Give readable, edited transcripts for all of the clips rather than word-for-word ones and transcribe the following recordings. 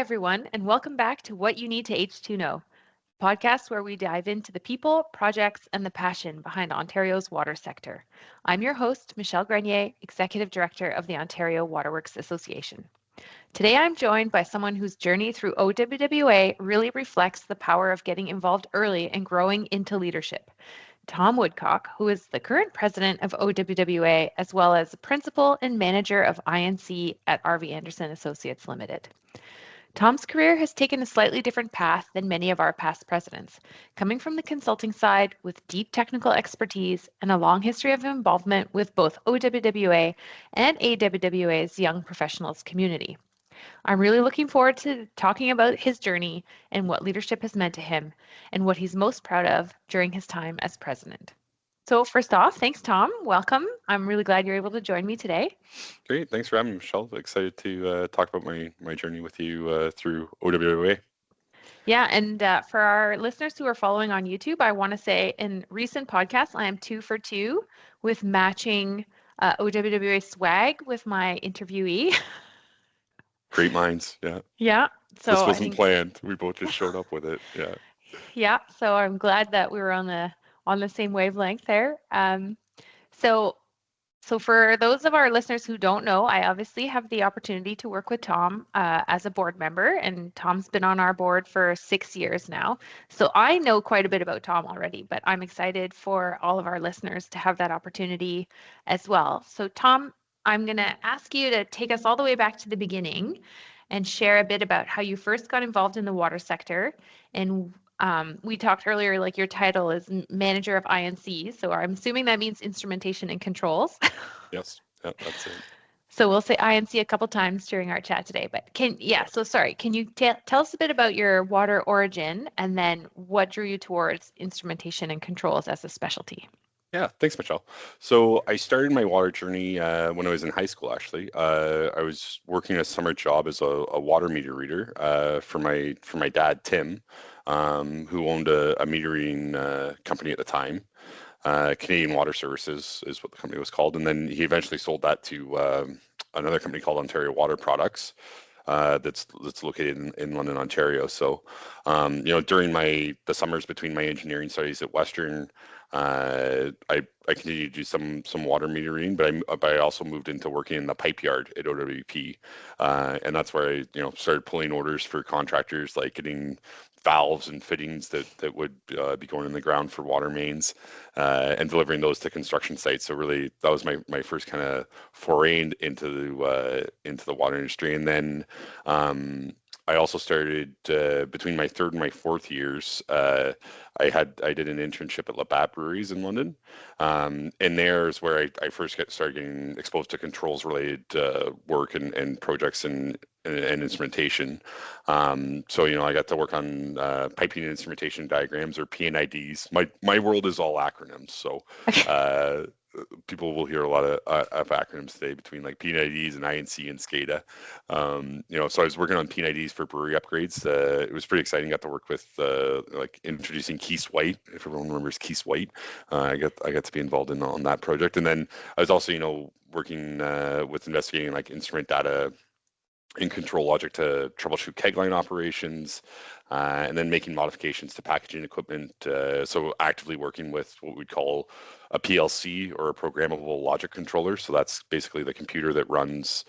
everyone, and welcome back to What You Need to H2Know, a podcast where we dive into the people, projects, and the passion behind Ontario's water sector. I'm your host, Michele Grenier, Executive Director of the Ontario Waterworks Association. Today I'm joined by someone whose journey through OWWA really reflects the power of getting involved early and growing into leadership. Tom Woodcock, who is the current president of OWWA, as well as principal and manager of INC at RV Anderson Associates Limited. Tom's career has taken a slightly different path than many of our past presidents, coming from the consulting side with deep technical expertise and a long history of involvement with both OWWA and AWWA's young professionals community. I'm really looking forward to talking about his journey and what leadership has meant to him and what he's most proud of during his time as president. So first off, thanks, Tom. Welcome. I'm really glad you're able to join me today. Great. Thanks for having me, Michele. Excited to talk about my journey with you through OWWA. Yeah, and for our listeners who are following on YouTube, I want to say in recent podcasts, I am 2 for 2 with matching OWWA swag with my interviewee. Great minds. Yeah. Yeah, This so I wasn't think planned. We both just showed up with it. Yeah. yeah, so I'm glad that we were on the same wavelength there. So So for those of our listeners who don't know, I obviously have the opportunity to work with Tom as a board member, and Tom's been on our board for 6 years now. So I know quite a bit about Tom already, but I'm excited for all of our listeners to have that opportunity as well. So Tom, I'm going to ask you to take us all the way back to the beginning and share a bit about how you first got involved in the water sector. And we talked earlier, like your title is manager of INC. So I'm assuming that means instrumentation and controls. Yes. Yeah, that's it. So we'll say INC a couple times during our chat today, but so sorry, can you tell us a bit about your water origin and then what drew you towards instrumentation and controls as a specialty? Yeah, thanks, Michele. So I started my water journey when I was in high school, actually. I was working a summer job as a water meter reader for my dad, Tim, who owned a meter reading company at the time. Canadian Water Services is what the company was called. And then he eventually sold that to another company called Ontario Water Products. That's located in London, Ontario. So, during the summers between my engineering studies at Western, I continued to do some water meter reading, but I also moved into working in the pipe yard at OWP, and that's where I started pulling orders for contractors, like getting valves and fittings that would be going in the ground for water mains, and delivering those to construction sites. So really, that was my first kind of foray into the water industry. And then I also started between my third and my fourth years. I did an internship at Labatt Breweries in London, and there's where I first started getting exposed to controls related work and projects and instrumentation. So I got to work on piping and instrumentation diagrams, or PNIDs. My world is all acronyms, so people will hear a lot of acronyms today between like PNIDs and INC and SCADA. So I was working on PNIDs for brewery upgrades. It was pretty exciting. Got to work with like introducing Keith White, if everyone remembers Keith White. I got to be involved on that project, and then I was also working with investigating like instrument data and control logic to troubleshoot keg line operations, and then making modifications to packaging equipment. So actively working with what we'd call a PLC, or a programmable logic controller. So that's basically the computer that runs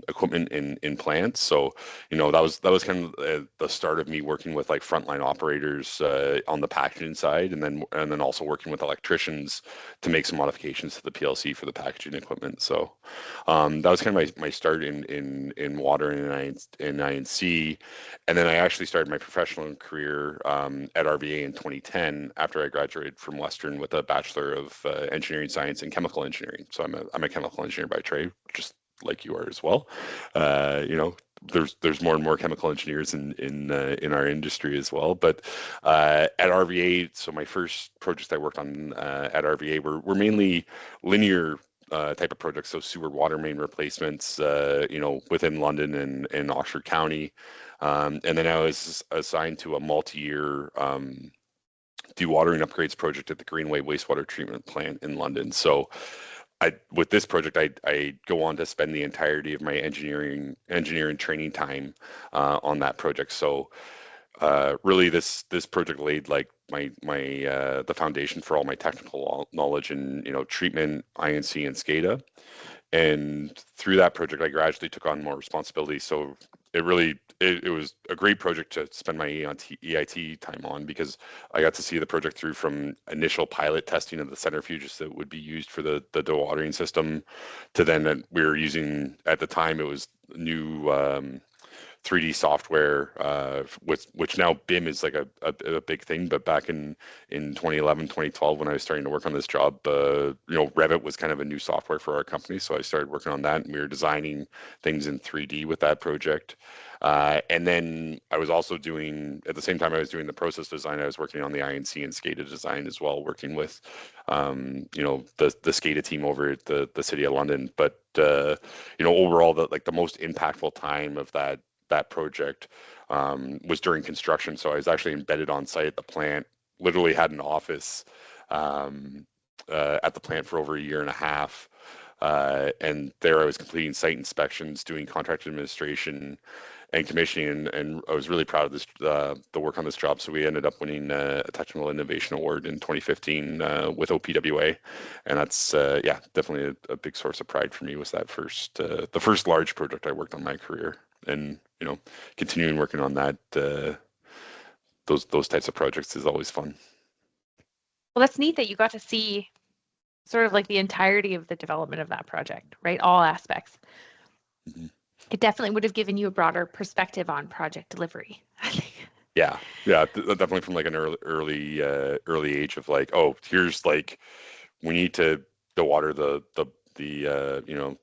equipment in plants. So that was kind of the start of me working with like frontline operators on the packaging side, and then also working with electricians to make some modifications to the PLC for the packaging equipment. So that was kind of my start in water and INC. And then I actually started my professional career at RVA in 2010 after I graduated from Western with a Bachelor of Engineering Science and Chemical Engineering. So I'm a chemical engineer by trade, just like you are as well. There's more and more chemical engineers in our industry as well. But at RVA, so my first projects I worked on at RVA were mainly linear type of projects, so sewer water main replacements, within London and Oxford County. And then I was assigned to a multi-year dewatering upgrades project at the Greenway wastewater treatment plant in London. So with this project, I go on to spend the entirety of my engineering training time on that project. So really, this project laid like my the foundation for all my technical knowledge in treatment, INC, and SCADA. And through that project, I gradually took on more responsibility. So it was a great project to spend my EIT time on, because I got to see the project through from initial pilot testing of the centrifuges that would be used for the dewatering system, to then we were using, at the time it was new 3D software, which now BIM is like a big thing. But back in 2011, 2012, when I was starting to work on this job, Revit was kind of a new software for our company. So I started working on that, and we were designing things in 3D with that project. And then I was also doing, at the same time I was doing the process design, I was working on the INC and SCADA design as well, working with, the SCADA team over at the City of London. But overall, the most impactful time of that project was during construction. So I was actually embedded on site at the plant, literally had an office at the plant for over a year and a half. And there I was completing site inspections, doing contract administration and commissioning, and I was really proud of this, the work on this job. So we ended up winning a Technical Innovation Award in 2015 with OPWA, and that's yeah, definitely a big source of pride for me. Was that the first large project I worked on in my career, and continuing working on that, those types of projects is always fun. Well, that's neat that you got to see sort of like the entirety of the development of that project, right? All aspects. Mm-hmm. It definitely would have given you a broader perspective on project delivery, I think. Yeah, definitely from like an early age of like, oh, here's like, we need to water the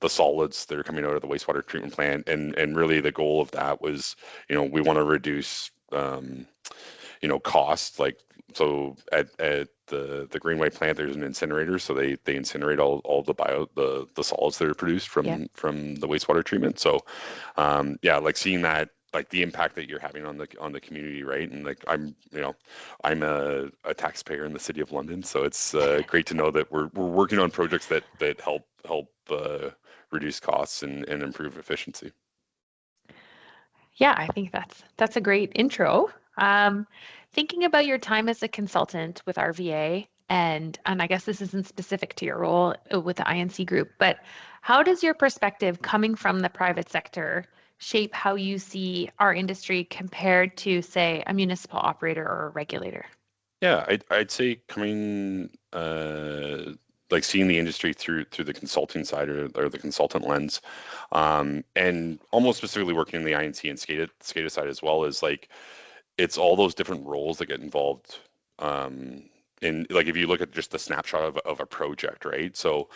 solids that are coming out of the wastewater treatment plant, and really the goal of that was, we want to reduce costs. Like, so at the Greenway plant, there's an incinerator, so they incinerate all the solids that are produced Yeah. from the wastewater treatment. So yeah, like seeing that, like the impact that you're having on the community, right? And like I'm a taxpayer in the City of London, so it's great to know that we're working on projects that help reduce costs and improve efficiency. Yeah, I think that's a great intro. Thinking about your time as a consultant with RVA, and I guess this isn't specific to your role with the INC group, but how does your perspective coming from the private sector shape how you see our industry compared to, say, a municipal operator or a regulator? Yeah, I'd say coming like seeing the industry through the consulting side, or the consultant lens, and almost specifically working in the INC and SCADA side as well, is like it's all those different roles that get involved. In, like, if you look at just the snapshot of a project, right? So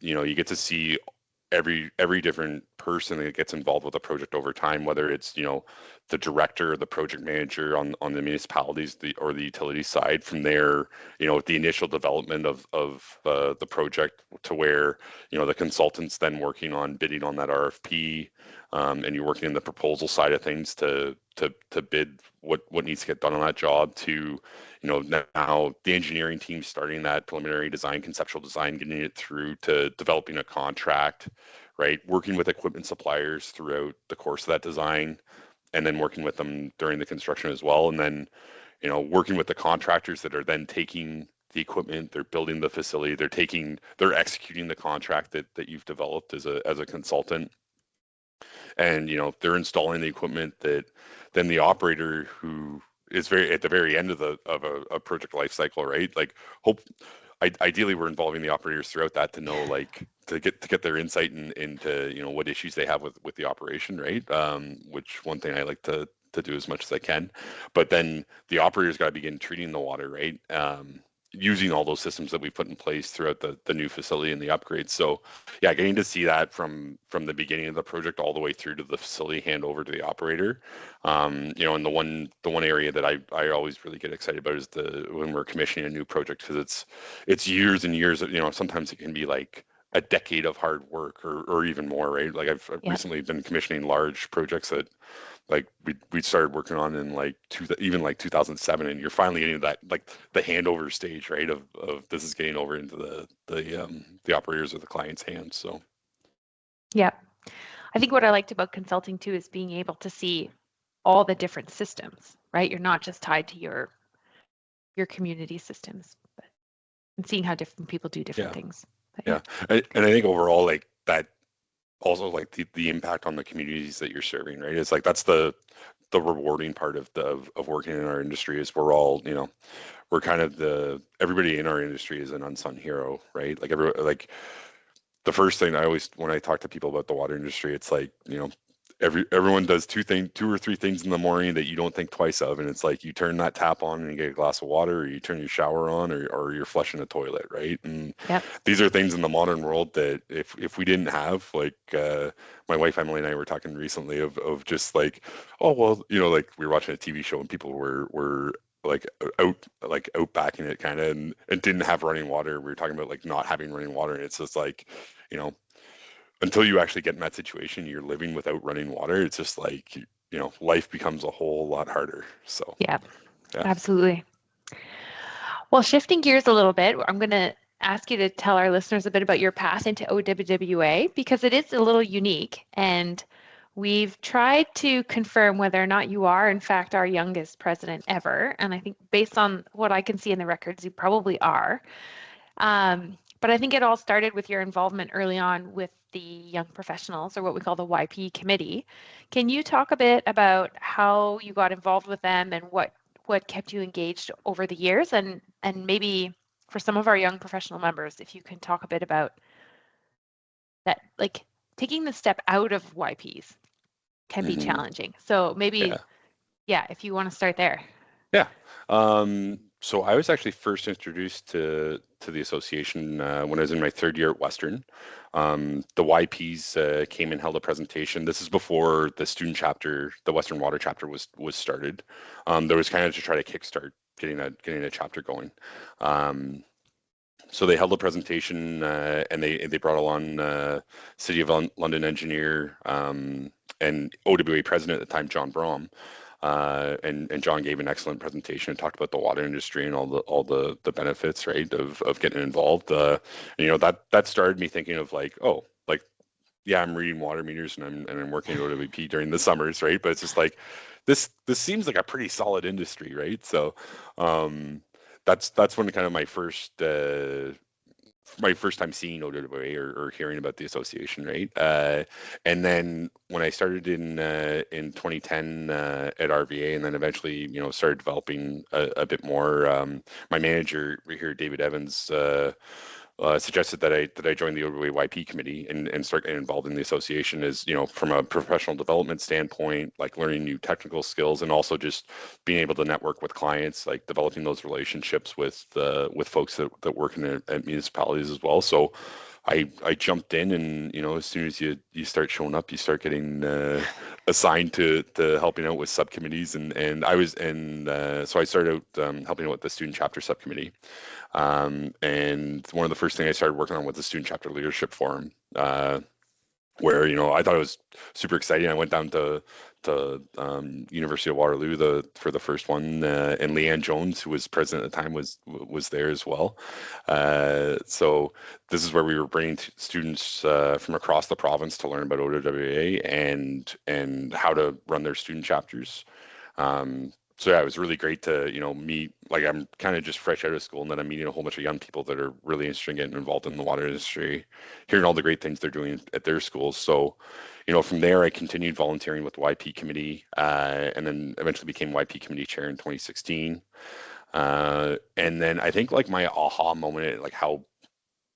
you get to see every different person that gets involved with a project over time, whether it's the director, the project manager on the municipalities, or the utility side. From there, the initial development of the project, to where the consultants then working on bidding on that RFP, and you're working in the proposal side of things to bid what needs to get done on that job, to now the engineering team starting that preliminary design, conceptual design, getting it through to developing a contract, right? Working with equipment suppliers throughout the course of that design, and then working with them during the construction as well. And then, working with the contractors that are then taking the equipment, they're building the facility, they're executing the contract that you've developed as a consultant. And, they're installing the equipment that then the operator, who is very at the very end of a project life cycle, right? Like, ideally we're involving the operators throughout that, to know, like, to get their insight into what issues they have with the operation, right? Which, one thing I like to do as much as I can. But then the operators got to begin treating the water, right? Using all those systems that we put in place throughout the new facility and the upgrades. So yeah, getting to see that from the beginning of the project all the way through to the facility handover to the operator. And the one area that I always really get excited about is when we're commissioning a new project, because it's years and years. Sometimes it can be like a decade of hard work or even more, right? Like I've Yep. recently been commissioning large projects that like we started working on in like even like 2007, and you're finally getting to that like the handover stage, right? Of this is getting over into the operators or the client's hands. So Yep. I think what I liked about consulting too is being able to see all the different systems, right? You're not just tied to your community systems, but and seeing how different people do different yeah, things. But yeah. yeah, and I think overall like that also like the impact on the communities that you're serving, right? It's like that's the rewarding part of working in our industry is we're all, we're kind of everybody in our industry is an unsung hero, right? Like like the first thing I always when I talk to people about the water industry, it's like, everyone does two or three things in the morning that you don't think twice of, and it's like you turn that tap on and you get a glass of water, or you turn your shower on, or you're flushing a toilet, right? And Yep. these are things in the modern world that if we didn't have, like my wife Emily and I were talking recently of just like, oh well, like we were watching a TV show and people were like outbacking it kind of and didn't have running water. We were talking about like not having running water, and it's just like, you know, until you actually get in that situation, you're living without running water. It's just like, life becomes a whole lot harder. So Yeah, yeah. absolutely. Well, shifting gears a little bit, I'm going to ask you to tell our listeners a bit about your path into OWWA because it is a little unique. And we've tried to confirm whether or not you are, in fact, our youngest president ever. And I think based on what I can see in the records, you probably are. But I think it all started with your involvement early on with the young professionals, or what we call the YP committee. Can you talk a bit about how you got involved with them and what kept you engaged over the years, and maybe for some of our young professional members, if you can talk a bit about that, like taking the step out of YPs can be Hmm. challenging. So maybe, Yeah. yeah, if you want to start there. Yeah. So I was actually first introduced to the association when I was in my third year at Western. The YPs came and held a presentation. This is before the student chapter, the Western Water chapter was started. There was kind of to try to kickstart getting a chapter going. Um, so they held a presentation and they brought along City of London engineer and OWA president at the time, John Brom. And John gave an excellent presentation and talked about the water industry and all the benefits, right, of getting involved. That started me thinking of like, oh, like yeah, I'm reading water meters and I'm working at OWP during the summers, right? But it's just like this seems like a pretty solid industry, right? So um, that's when kind of my first time seeing OWA or hearing about the association, right? And then when I started in 2010 at RVA, and then eventually, started developing a bit more. My manager here, David Evans, suggested that I join the OWA YP committee and start getting involved in the association, as from a professional development standpoint, like learning new technical skills, and also just being able to network with clients, like developing those relationships with folks that work at municipalities as well. So I jumped in, and as soon as you start showing up, you start getting assigned to helping out with subcommittees, and I was and so I started out helping out with the student chapter subcommittee. And one of the first things I started working on was the student chapter leadership forum, where I thought it was super exciting. I went down to University of Waterloo for the first one, and Leanne Jones, who was president at the time, was there as well. So this is where we were bringing students from across the province to learn about OWWA and how to run their student chapters. So yeah, it was really great to, meet, like I'm kind of just fresh out of school, and then I'm meeting a whole bunch of young people that are really interested in getting involved in the water industry, hearing all the great things they're doing at their schools. So, from there I continued volunteering with the YP committee, and then eventually became YP committee chair in 2016. And then I think like my aha moment, like how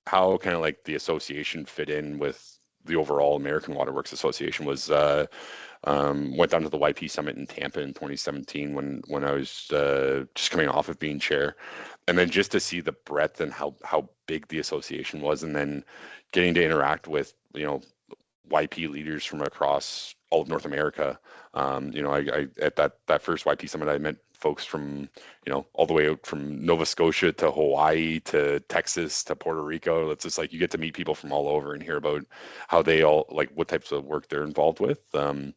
kind of like the association fit in with the overall American Waterworks Association was went down to the YP Summit in Tampa in 2017 when I was just coming off of being chair, and then just to see the breadth and how big the association was, and then getting to interact with YP leaders from across all of North America. I at that first YP summit, I met folks from, all the way out from Nova Scotia to Hawaii to Texas to Puerto Rico. It's just like you get to meet people from all over and hear about how they all like what types of work they're involved with. And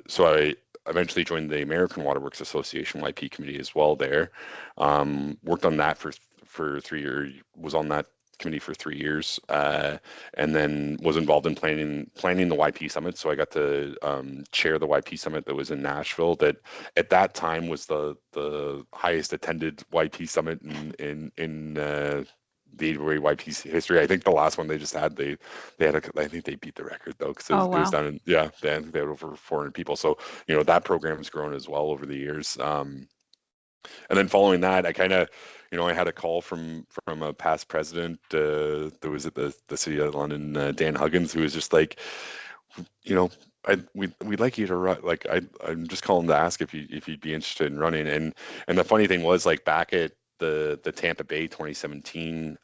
so I eventually joined the American Waterworks Association YP committee as well there. Worked on that for 3 years, was on that committee for 3 years, and then was involved in planning the YP summit. So I got to chair the YP summit that was in Nashville. That at that time was the highest attended YP summit in the AWA YP history. I think the last one they just had, they had I think they beat the record though, because Oh, it was wow. done in, yeah, they had over 400 people. So that program's grown as well over the years. And then following that, I kind of, I had a call from a past president that was at the city of London, Dan Huggins, who was just like, you know, we'd like you to run. Like I'm just calling to ask if you'd be interested in running. And the funny thing was, like, back at the Tampa Bay 2017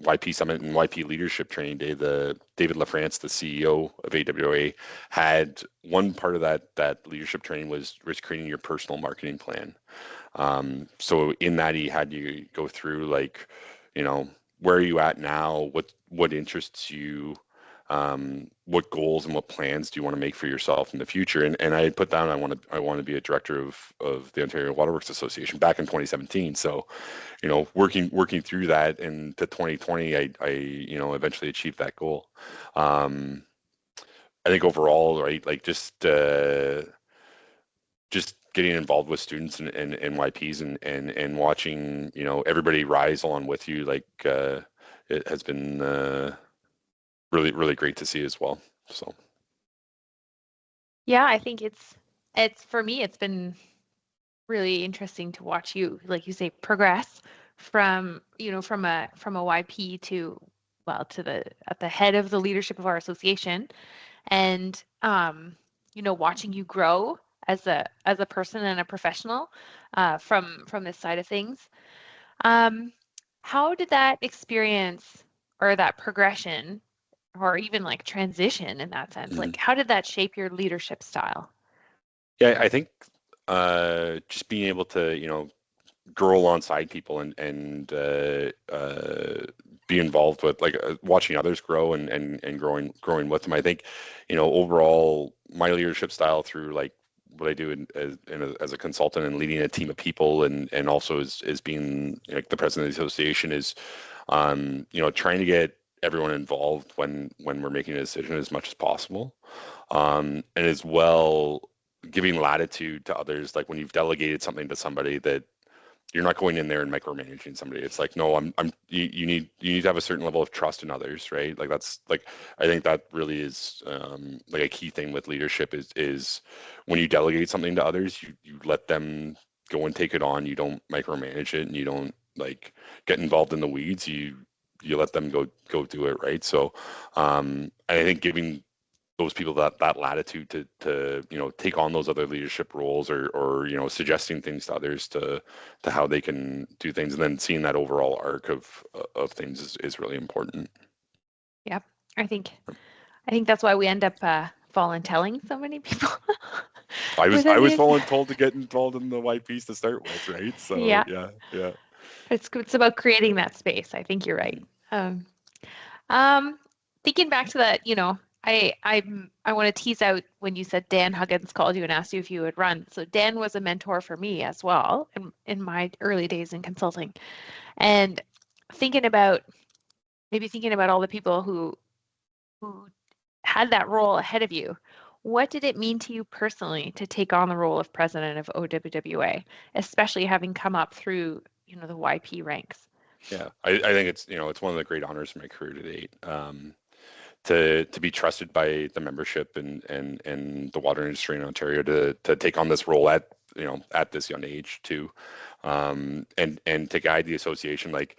YP Summit and YP Leadership Training Day, the David LaFrance, the CEO of AWA, had one part of that leadership training was creating your personal marketing plan. So in that, he had you go through, like, where are you at now? What interests you? What goals and what plans do you want to make for yourself in the future? And I had put down, I want to be a director of the Ontario Waterworks Association back in 2017. So, working through that, and to 2020, I eventually achieved that goal. Um, I think overall, right, like just getting involved with students and YPs and watching, everybody rise along with you, like, it has been really, really great to see as well. So, Yeah, I think it's for me, it's been really interesting to watch you, like you say, progress from, from a YP to, well, to the at the head of the leadership of our association, and watching you grow as a person and a professional, from this side of things. Um, how did that experience or that progression or even like transition in that sense, mhm. like how did that shape your leadership style? Yeah, I think just being able to, grow alongside people and be involved with, like, watching others grow and growing with them. I think, overall my leadership style through, like, what I do as a consultant and leading a team of people, and also as being, like, the president of the association, is trying to get everyone involved when we're making a decision as much as possible, and as well giving latitude to others. Like, when you've delegated something to somebody, that you're not going in there and micromanaging somebody. It's like, no, you need to have a certain level of trust in others, right? Like, that's, like, I think that really is, like, a key thing with leadership is when you delegate something to others, you let them go and take it on. You don't micromanage it, and you don't, like, get involved in the weeds. You let them go do it, right? So, and I think giving those people that latitude to take on those other leadership roles, or suggesting things to others to how they can do things, and then seeing that overall arc of things is really important. Yeah, I think I think that's why we end up voluntelling so many people I was I within was this. told to get involved in the white piece to start with, right? So Yeah, yeah, yeah. it's about creating that space. I think you're right. Mhm. Um, um, Thinking back to that, I want to tease out when you said Dan Huggins called you and asked you if you would run. So Dan was a mentor for me as well in my early days in consulting, and thinking about maybe thinking about all the people who had that role ahead of you. What did it mean to you personally to take on the role of president of OWWA, especially having come up through, the YP ranks? Yeah, I think it's one of the great honors of my career to date. To be trusted by the membership and the water industry in Ontario to take on this role at this young age too, and to guide the association. Like,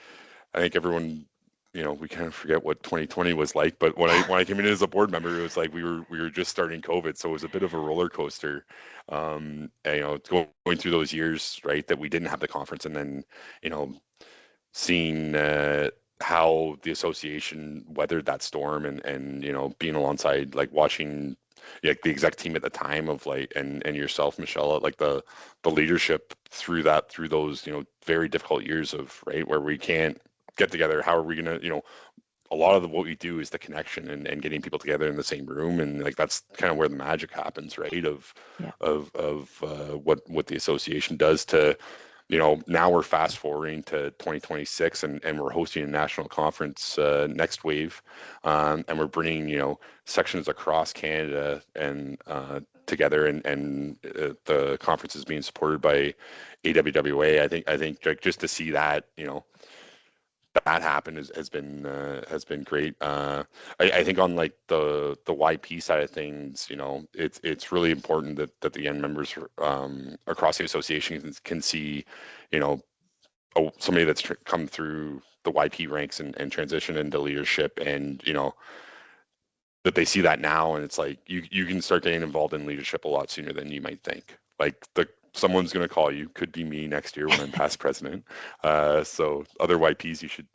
I think everyone, we kind of forget what 2020 was like, but when I came in as a board member, it was like we were just starting COVID, so it was a bit of a roller coaster. And, going through those years, right, that we didn't have the conference, and then, you know seeing how the association weathered that storm, and being alongside, like, watching. like the exec team at the time of like, and yourself, Michelle, like the leadership through that, through those, very difficult years of, right, where we can't get together. How are we gonna, a lot of what we do is the connection and getting people together in the same room, and like that's kind of where the magic happens, right? Yeah. Of what the association does to, now we're fast forwarding to 2026, and we're hosting a national conference next wave, and we're bringing sections across Canada and together, and the conference is being supported by AWWA. I think like just to see that, that happened has been great. I think on like the YP side of things, it's really important that the end members across the association can see, you know, somebody that's come through the YP ranks and transition into leadership, and that they see that now, and it's like you can start getting involved in leadership a lot sooner than you might think. Like someone's going to call you, could be me next year when I'm past president. So other YPs, you should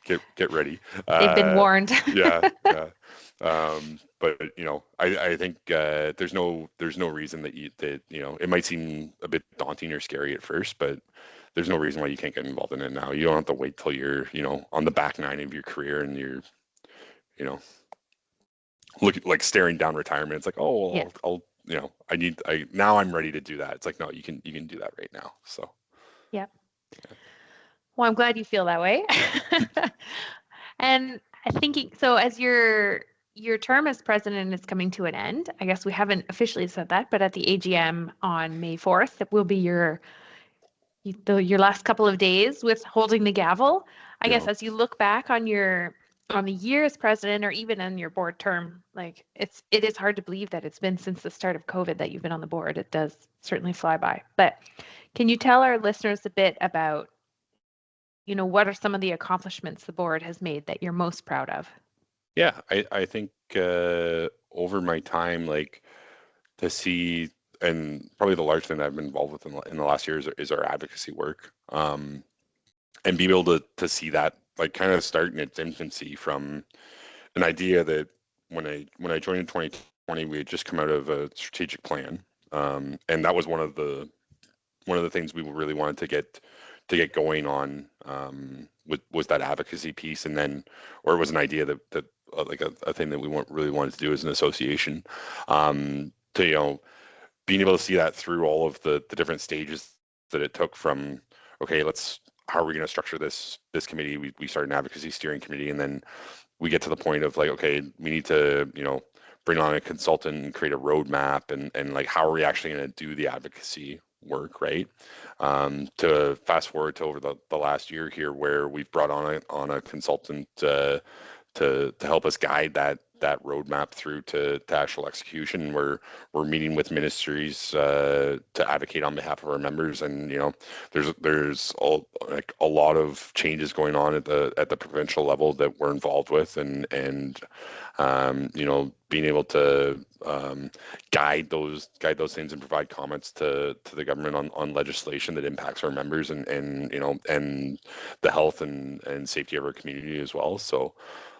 get ready. They've been warned. Yeah, yeah. But I think there's no reason that it might seem a bit daunting or scary at first, but there's no reason why you can't get involved in it now. You don't have to wait till you're on the back nine of your career and you're you know look like staring down retirement. It's like, oh, Yeah. well, I now I'm ready to do that. It's like, no, you can do that right now. So Yeah. yeah. Well, I'm glad you feel that way. And I thinking so as your term as president is coming to an end. I guess we haven't officially said that, but at the AGM on May 4th, it will be your last couple of days with holding the gavel. I guess Yeah. as you look back on the year as president or even in your board term, like it is hard to believe that it's been since the start of COVID that you've been on the board. It does certainly fly by. But can you tell our listeners a bit about, what are some of the accomplishments the board has made that you're most proud of? Yeah, I think over my time, like to see, and probably the large thing that I've been involved with in the last year is our advocacy work, and be able to see that like kind of start in its infancy from an idea that when I joined in 2020, we had just come out of a strategic plan, and that was one of the things we really wanted to get going on, was that advocacy piece, and then, or it was an idea that like a thing that we really wanted to do as an association, to being able to see that through all of the different stages that it took from, okay, how are we going to structure this committee? We started an advocacy steering committee, and then we get to the point of like, okay, we need to bring on a consultant and create a roadmap, and like how are we actually going to do the advocacy work, right? To fast forward to over the last year here, where we've brought on a consultant to help us guide that roadmap through to actual execution. We're meeting with ministries to advocate on behalf of our members, and there's like a lot of changes going on at the provincial level that we're involved with, and being able to guide those things and provide comments to the government on legislation that impacts our members, and the health and safety of our community as well. So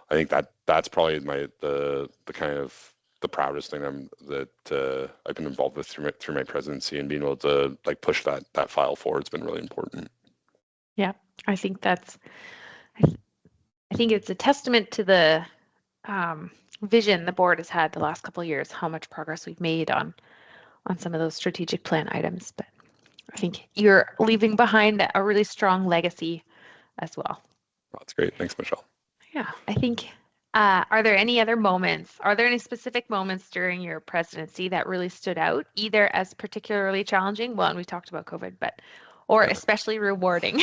I think that's probably the kind of the proudest thing I've been involved with through my presidency, and being able to like push that file forward. It's been really important. Yeah, I think I think it's a testament to the vision the board has had the last couple of years, how much progress we've made on some of those strategic plan items. But I think you're leaving behind a really strong legacy as well. That's great. Thanks, Michelle. Yeah, I think. Are there any other moments? Are there any specific moments during your presidency that really stood out, either as particularly challenging? Well, and we talked about COVID, or Yeah. especially rewarding.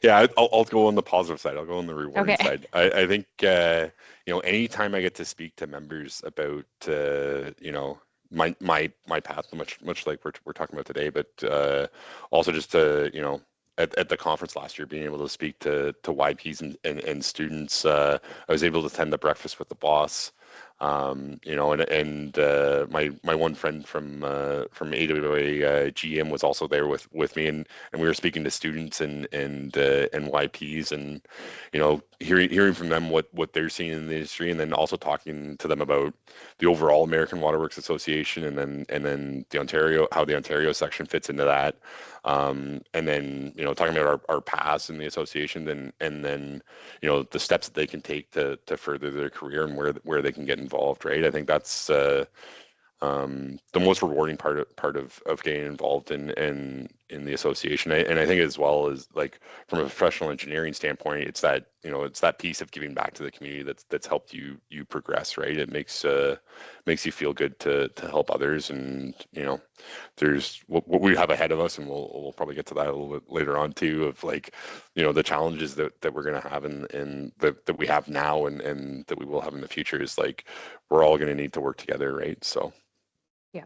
Yeah, I'll go on the positive side. I'll go on the rewarding Okay. side. I think anytime I get to speak to members about my path, much like we're talking about today, but also just to at the conference last year, being able to speak to YPs and students. I was able to attend the breakfast with the boss, My one friend from AWA GM was also there with me, and we were speaking to students and YPs, and hearing from them what they're seeing in the industry, and then also talking to them about the overall American Waterworks Association, and then the Ontario, how the Ontario section fits into that, and then talking about our past in the association, and then the steps that they can take to further their career, and where they can get involved, right? I think that's the most rewarding part of getting involved in the association. And I think, as well as, like, from a professional engineering standpoint, it's that piece of giving back to the community that's helped you progress, right? It makes you feel good to help others, and there's what we have ahead of us, and we'll probably get to that a little bit later on too, of, like, the challenges that we're going to have, and that we have now, and that we will have in the future, is, like, we're all going to need to work together, right? So Yeah.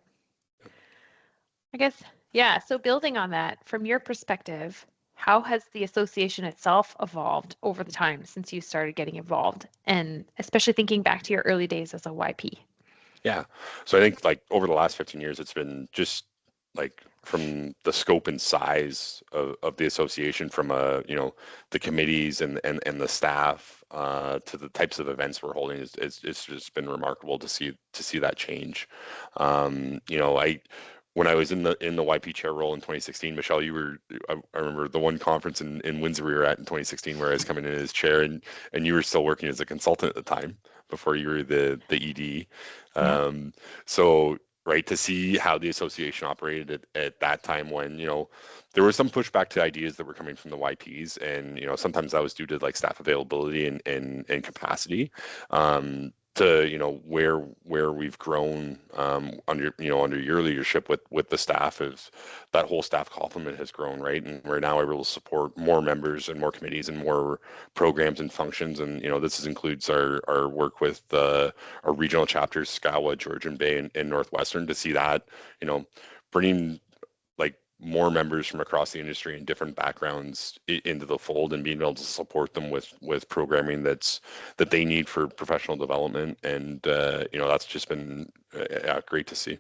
I guess, yeah. So building on that, from your perspective, how has the association itself evolved over the time since you started getting involved? And especially thinking back to your early days as a YP. yeah, so I think, like, over the last 15 years, it's been just, like, from the scope and size of the association, from the committees and the staff, to the types of events we're holding, it's just been remarkable to see that change. I When I was in the YP chair role in 2016, Michelle, I remember the one conference in Windsor we were at in 2016, where I was coming in as chair, and you were still working as a consultant at the time, before you were the ED. Yeah. Um, so, right, to see how the association operated at that time, when there was some pushback to ideas that were coming from the YPs, and sometimes that was due to, like, staff availability and capacity, to where we've grown, under your leadership with the staff, is that whole staff complement has grown, right? And we're now able to support more members and more committees and more programs and functions. And this includes our work with our regional chapters, Skawa, Georgian Bay, and Northwestern, to see that bringing, like, more members from across the industry and different backgrounds into the fold, and being able to support them with programming that they need for professional development. And that's just been, yeah, great to see.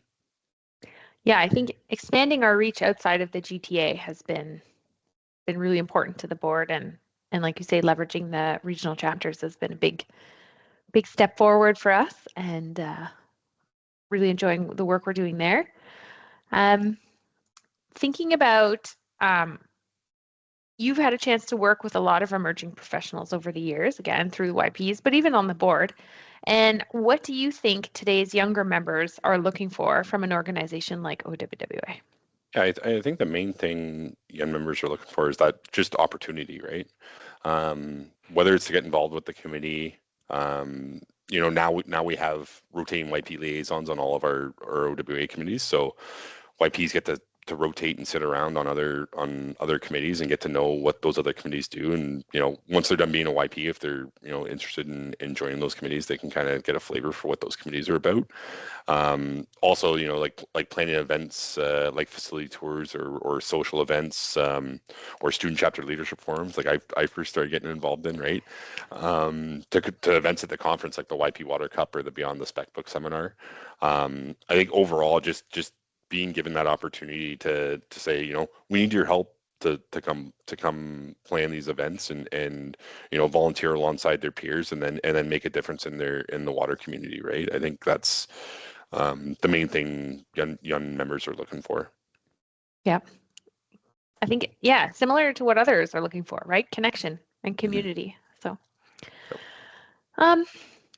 Yeah, I think expanding our reach outside of the GTA has been really important to the board, and like you say, leveraging the regional chapters has been a big step forward for us, and really enjoying the work we're doing there. Um, Thinking about you've had a chance to work with a lot of emerging professionals over the years, again through the YPs, but even on the board. And what do you think today's younger members are looking for from an organization like OWWA? Yeah, I think the main thing young members are looking for is that just opportunity, right? Whether it's to get involved with the committee. Now we have rotating YP liaisons on all of our OWA committees, so YPs get to rotate and sit around on other committees, and get to know what those other committees do. And once they're done being a YP, if they're interested in joining those committees, they can kind of get a flavor for what those committees are about. Also, like planning events, like facility tours, or social events, or student chapter leadership forums, like I first started getting involved in, right? To events at the conference, like the YP Water Cup or the Beyond the Spec Book seminar. I think overall, just being given that opportunity to say, we need your help to come plan these events, and volunteer alongside their peers, and then make a difference in the water community, right? I think that's the main thing young members are looking for. Yeah, I think, yeah, similar to what others are looking for, right? Connection and Mhm. community. So, Yep. um,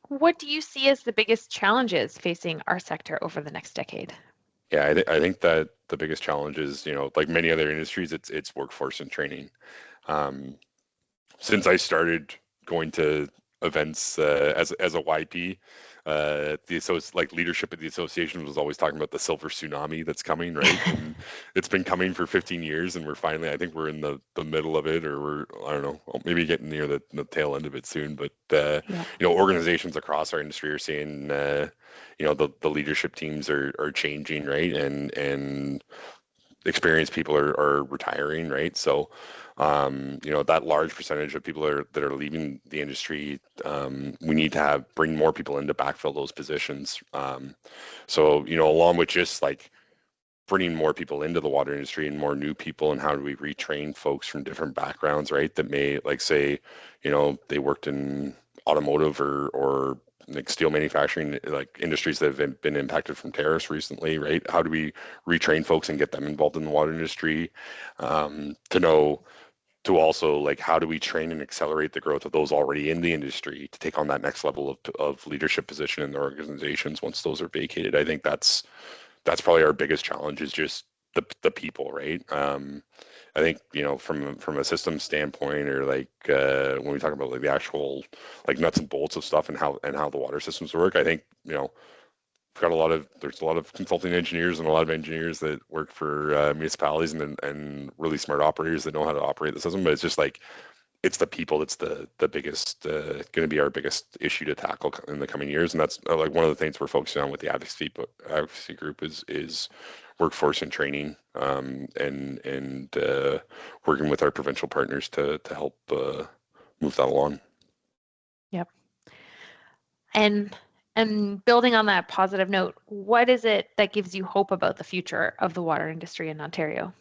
what do you see as the biggest challenges facing our sector over the next decade? Yeah, I think that the biggest challenge is, like many other industries, it's workforce and training. Um, since I started going to events, as a YP, like, leadership of the association was always talking about the silver tsunami that's coming, right? And it's been coming for 15 years, and I think we're in the middle of it, or I don't know, well, maybe getting near the tail end of it soon. But Yeah. organizations across our industry are seeing, the leadership teams are changing, right? And experienced people are retiring, right? So, That large percentage of people that are leaving the industry, we need to bring more people in to backfill those positions. So, along with just like bringing more people into the water industry and more new people, and how do we retrain folks from different backgrounds, right? That may, like, say, they worked in automotive or like steel manufacturing, like industries that have been impacted from tariffs recently, right? How do we retrain folks and get them involved in the water industry? To know to also, like, how do we train and accelerate the growth of those already in the industry to take on that next level of leadership position in their organizations once those are vacated? I think that's probably our biggest challenge, is just the people, right? I think, from a system standpoint, or like when we talk about like the actual like nuts and bolts of stuff and how the water systems work, I think, we've got there's a lot of consulting engineers and a lot of engineers that work for municipalities, and really smart operators that know how to operate the system. But it's just like, it's the people that's the biggest going to be our biggest issue to tackle in the coming years. And that's like one of the things we're focusing on with the advocacy group is workforce and training, and working with our provincial partners to help move that along. Yep. And building on that positive note, what is it that gives you hope about the future of the water industry in Ontario?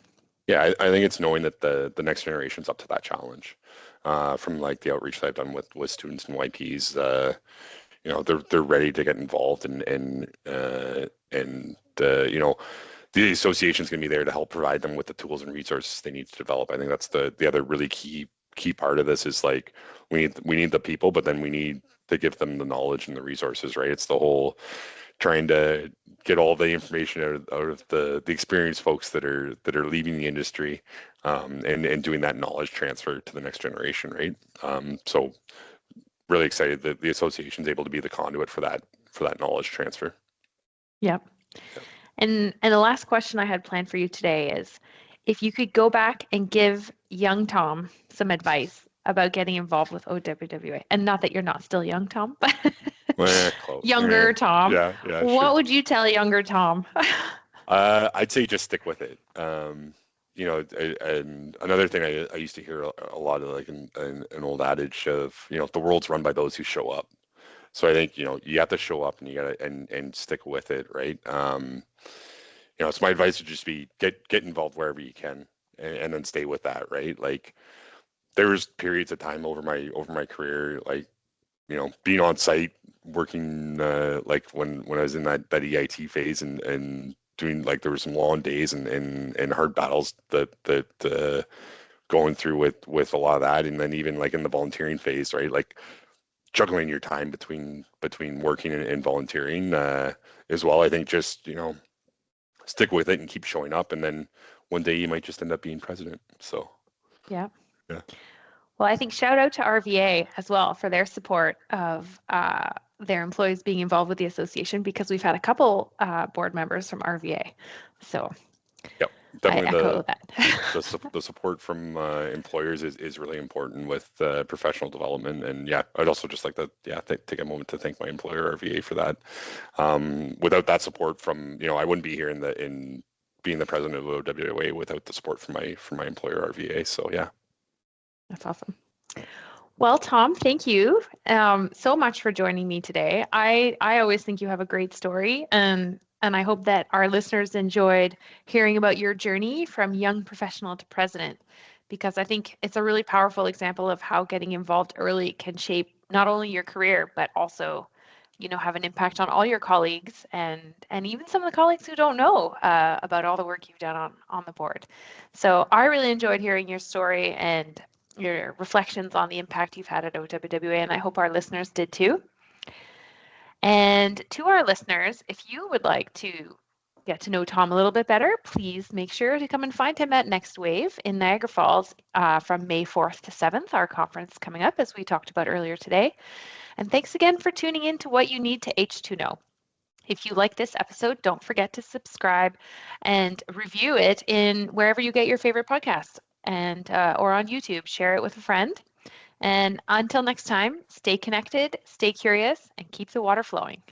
Yeah, I think it's knowing that the next generation's up to that challenge. From like the outreach that I've done with students and YPs, they're ready to get involved, and the association's going to be there to help provide them with the tools and resources they need to develop. I think that's the other really key part of this, is like, we need the people, but then we need to give them the knowledge and the resources, right? It's the whole trying to get all the information out of the experienced folks that are leaving the industry, and doing that knowledge transfer to the next generation, right? So really excited that the association is able to be the conduit for that knowledge transfer. Yep. Yeah. And the last question I had planned for you today is, if you could go back and give young Tom some advice about getting involved with OWWA, and not that you're not still young Tom, but Close. younger Tom, Yeah, what sure. would you tell younger Tom? I'd say just stick with it. And another thing I used to hear a lot of, like, an old adage of, the world's run by those who show up. So I think, you have to show up, and you gotta and stick with it, right? So my advice would just be get involved wherever you can, and then stay with that, right? Like, there was periods of time over my career, like, being on site, working, like when I was in that EIT phase, and doing, like, there were some long days and hard battles that going through with a lot of that. And then even like in the volunteering phase, right? Like, juggling your time between working and volunteering, as well. I think just, stick with it and keep showing up, and then one day you might just end up being president. So Yeah. yeah. Well, I think shout out to RVA as well for their support of their employees being involved with the association, because we've had a couple board members from RVA. So Yep, I definitely echo that. the support from employers is really important with professional development. And yeah, I'd also just like to take a moment to thank my employer RVA for that. Without that support from, I wouldn't be here in being the president of OWWA without the support from my employer RVA. So yeah. That's awesome. Well, Tom, thank you so much for joining me today. I always think you have a great story, and I hope that our listeners enjoyed hearing about your journey from young professional to president, because I think it's a really powerful example of how getting involved early can shape not only your career, but also, have an impact on all your colleagues, and even some of the colleagues who don't know about all the work you've done on the board. So I really enjoyed hearing your story and your reflections on the impact you've had at OWWA, and I hope our listeners did too. And to our listeners, if you would like to get to know Tom a little bit better, please make sure to come and find him at Next Wave in Niagara Falls from May 4th to 7th, our conference coming up, as we talked about earlier today. And thanks again for tuning in to What You Need to H2Know. If you like this episode, don't forget to subscribe and review it in wherever you get your favorite podcasts, and or on YouTube. Share it with a friend. And until next time, stay connected, stay curious, and keep the water flowing.